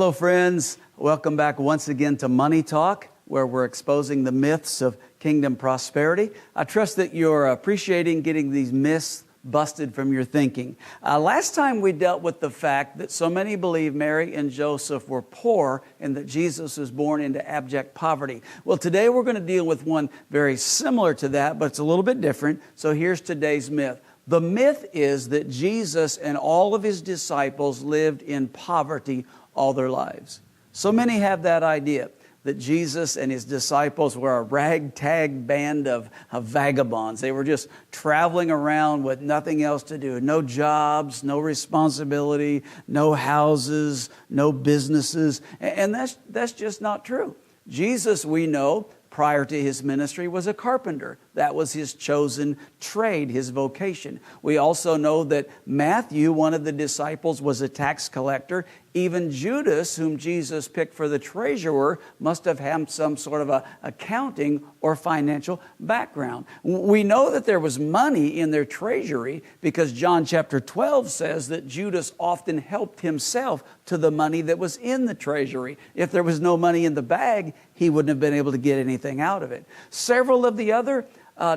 Hello, friends. Welcome back once again to Money Talk, where we're exposing the myths of kingdom prosperity. I trust that you're appreciating getting these myths busted from your thinking. Last time we dealt with the fact that so many believe Mary and Joseph were poor and that Jesus was born into abject poverty. Well, today we're going to deal with one very similar to that, but it's a little bit different. So here's today's myth. The myth is that Jesus and all of his disciples lived in poverty all their lives. So many have that idea that Jesus and his disciples were a ragtag band of vagabonds. They were just traveling around with nothing else to do. No jobs, no responsibility, no houses, no businesses. And that's just not true. Jesus, we know, prior to his ministry, was a carpenter. That was his chosen trade, his vocation. We also know that Matthew, one of the disciples, was a tax collector. Even Judas, whom Jesus picked for the treasurer, must have had some sort of a accounting or financial background. We know that there was money in their treasury because John chapter 12 says that Judas often helped himself to the money that was in the treasury. If there was no money in the bag, he wouldn't have been able to get anything out of it. Several of the other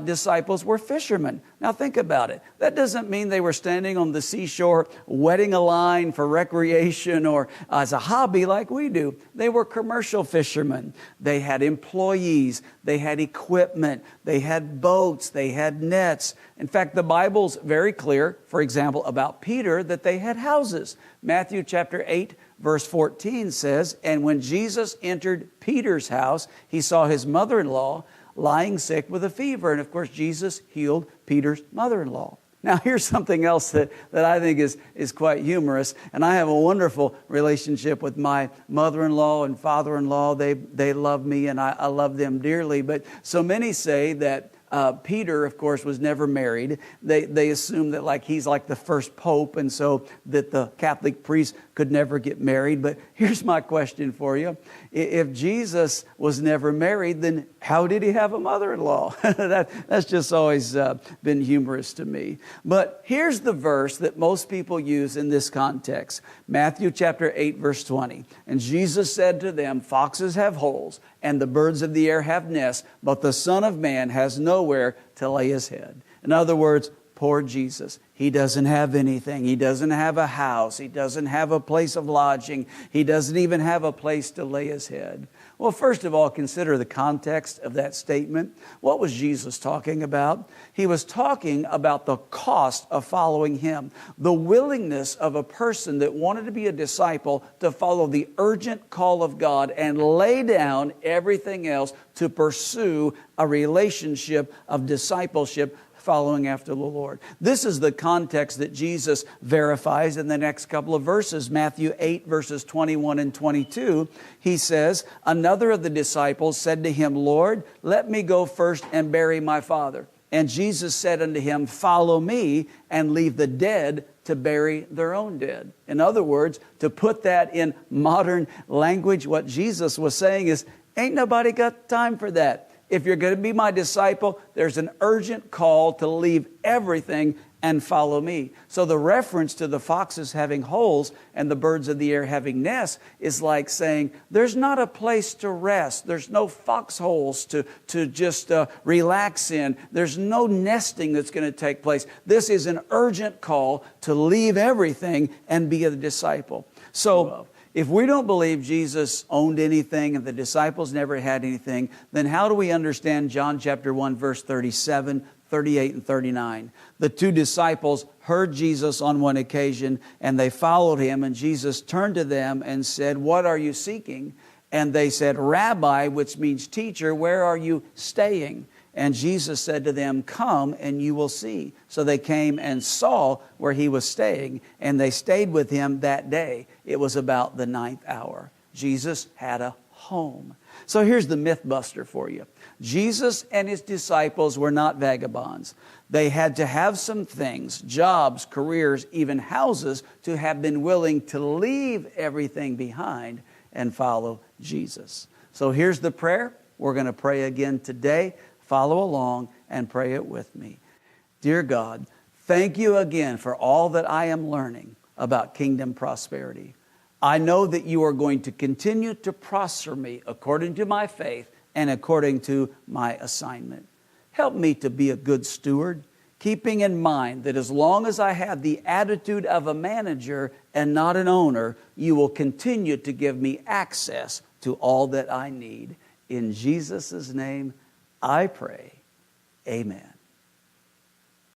disciples were fishermen. Now think about it. That doesn't mean they were standing on the seashore wetting a line for recreation or as a hobby like we do. They were commercial fishermen. They had employees. They had equipment. They had boats. They had nets. In fact, the Bible's very clear, for example, about Peter, that they had houses. Matthew chapter 8, verse 14 says, "And when Jesus entered Peter's house, he saw his mother-in-law lying sick with a fever." And of course, Jesus healed Peter's mother-in-law. Now, here's something else that I think is quite humorous. And I have a wonderful relationship with my mother-in-law and father-in-law. They love me and I love them dearly. But so many say that Peter, of course, was never married. They assume that he's like the first pope, and so that the Catholic priest could never get married. But here's my question for you. If Jesus was never married, then how did he have a mother-in-law? That's just always been humorous to me. But here's the verse that most people use in this context. Matthew chapter 8, verse 20. "And Jesus said to them, 'Foxes have holes, and the birds of the air have nests, but the Son of Man has nowhere to lay his head.'" In other words, poor Jesus. He doesn't have anything. He doesn't have a house. He doesn't have a place of lodging. He doesn't even have a place to lay his head. Well, first of all, consider the context of that statement. What was Jesus talking about? He was talking about the cost of following him, the willingness of a person that wanted to be a disciple to follow the urgent call of God and lay down everything else to pursue a relationship of discipleship following after the Lord. This is the context that Jesus verifies in the next couple of verses. Matthew 8, verses 21 and 22, he says, "Another of the disciples said to him, 'Lord, let me go first and bury my father.' And Jesus said unto him, 'Follow me, and leave the dead to bury their own dead.'" In other words, to put that in modern language, what Jesus was saying is, ain't nobody got time for that. If you're going to be my disciple, there's an urgent call to leave everything and follow me. So the reference to the foxes having holes and the birds of the air having nests is like saying, there's not a place to rest. There's no foxholes to just relax in. There's no nesting that's going to take place. This is an urgent call to leave everything and be a disciple. So if we don't believe Jesus owned anything and the disciples never had anything, then how do we understand John chapter 1, verse 37, 38, and 39? The two disciples heard Jesus on one occasion, and they followed him, and Jesus turned to them and said, "What are you seeking?" And they said, "Rabbi," which means teacher, "where are you staying?" And Jesus said to them, "Come and you will see." So they came and saw where he was staying, and they stayed with him that day. It was about the 9th hour. Jesus had a home. So here's the myth buster for you. Jesus and his disciples were not vagabonds. They had to have some things, jobs, careers, even houses, to have been willing to leave everything behind and follow Jesus. So here's the prayer. We're going to pray again today. Follow along and pray it with me. Dear God, thank you again for all that I am learning about kingdom prosperity. I know that you are going to continue to prosper me according to my faith and according to my assignment. Help me to be a good steward, keeping in mind that as long as I have the attitude of a manager and not an owner, you will continue to give me access to all that I need. In Jesus' name, I pray. Amen.